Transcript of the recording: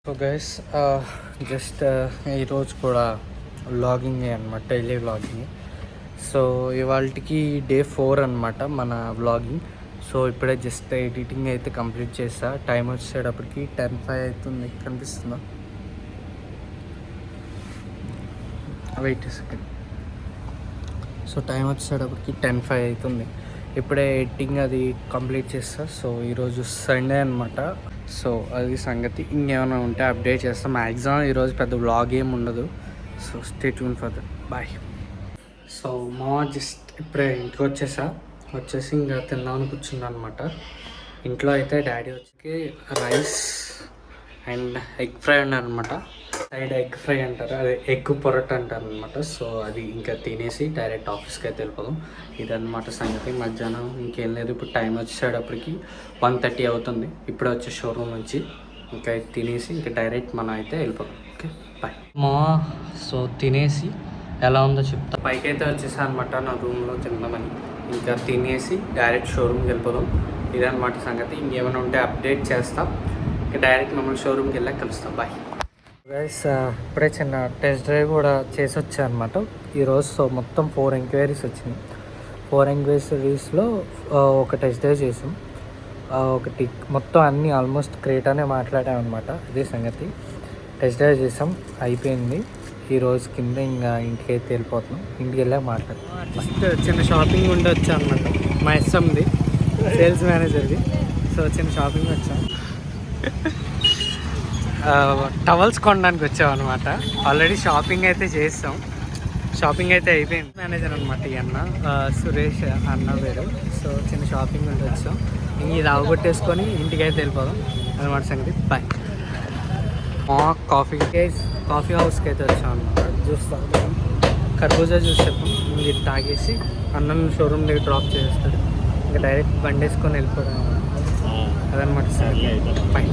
So guys just ఈరోజు కూడా vlogging అనమాట, డైలీ వ్లాగింగ్. సో ఇవాళకి డే 4 అనమాట మన వ్లాగింగ్. సో ఇప్పుడే జస్ట్ ఎడిటింగ్ అయితే కంప్లీట్ చేస్తా. టైం వచ్చేటప్పటికి 10:05 అవుతుంది. కనిపిస్తుందా? Wait second. సో టైం వచ్చేటప్పటికి 10:05 అవుతుంది. ఇప్పుడే ఎడిటింగ్ అది కంప్లీట్ చేస్తా. సో ఈరోజు సండే అనమాట. సో అది సంగతి. ఇంకేమైనా ఉంటే అప్డేట్ చేస్తాం. మ్యాక్సిమం ఈరోజు పెద్ద వ్లాగ్ ఏమి ఉండదు. So stay tune for that. Bye. So మా జస్ట్ ఇప్పుడే ఇంటికి వచ్చేసి ఇంకా తిందామని కూర్చుంది అనమాట. ఇంట్లో అయితే డాడీ వచ్చి రైస్ అండ్ ఎగ్ ఫ్రై ఉన్నారనమాట. సైడ్ ఎగ్ ఫ్రై అంటారు, అదే ఎగ్ పొరట్ అంటారు అనమాట. సో అది ఇంకా తినేసి డైరెక్ట్ ఆఫీస్కి అయితే వెళ్ళిపోదాం. ఇదన్నమాట సంగతి. మధ్యాహ్నం ఇంకేం లేదు. ఇప్పుడు టైం వచ్చేటప్పటికి 1:30 అవుతుంది. ఇప్పుడే వచ్చే షోరూమ్ నుంచి ఇంకా తినేసి ఇంకా డైరెక్ట్ మనం అయితే వెళ్ళిపోదాం. Okay bye. సో తినేసి ఎలా ఉందో చెప్తా. పైకి అయితే వచ్చేసా అనమాట నా రూమ్లో తిందామని. ఇంకా తినేసి డైరెక్ట్ షోరూమ్కి వెళ్ళిపోదాం. ఇదన్నమాట సంగతి. ఇంకేమైనా ఉంటే అప్డేట్ చేస్తాం. ఇంకా డైరెక్ట్ మమ్మల్ని షోరూమ్కి వెళ్ళాక కలుస్తాం. Bye guys. ఇప్పుడే చిన్న టెస్ట్ డ్రైవ్ కూడా చేసి వచ్చా అనమాట ఈరోజు. సో మొత్తం 4 ఎంక్వైరీస్ వచ్చినాయి. 4 ఎంక్వైరీస్లో ఒక టెస్ట్ డ్రైవ్ చేసాం. ఒకటి మొత్తం అన్నీ ఆల్మోస్ట్ క్రేటానే మాట్లాడామన్నమాట. ఇదే సంగతి. టెస్ట్ డ్రైవ్ చేసాం, అయిపోయింది. ఈరోజు కింద ఇంకా ఇంటికి అయితే వెళ్ళిపోతున్నాం. ఇంటికి వెళ్ళాక మాట్లాడతాం. ఫస్ట్ చిన్న షాపింగ్ ఉండి వచ్చా అనమాట. మా ఎస్ఎంది సేల్స్ మేనేజర్ది. సో చిన్న షాపింగ్ వచ్చాం. టవల్స్ కొనడానికి వచ్చాం అనమాట. ఆల్రెడీ షాపింగ్ అయితే చేస్తాం. షాపింగ్ అయితే అయిపోయింది. మేనేజర్ అనమాట ఈ అన్న, సురేష్ అన్న పేరు. సో చిన్న షాపింగ్ ఉండి వచ్చాం. ఇంక ఇది అవగొట్టేసుకొని ఇంటికి అయితే వెళ్ళిపోదాం అనమాట సంగతి. బాయ్. కాఫీ హౌస్కి అయితే వచ్చాం అనమాట. జ్యూస్ తాగుతాం. కర్బూజా జ్యూస్ చెప్పాం. ఇది తాగేసి అన్నను షోరూమ్ దగ్గర డ్రాప్ చేస్తాడు. ఇంకా డైరెక్ట్ బండి వేసుకొని వెళ్ళిపోదాం. అదనమాట సంగతి. బాయ్.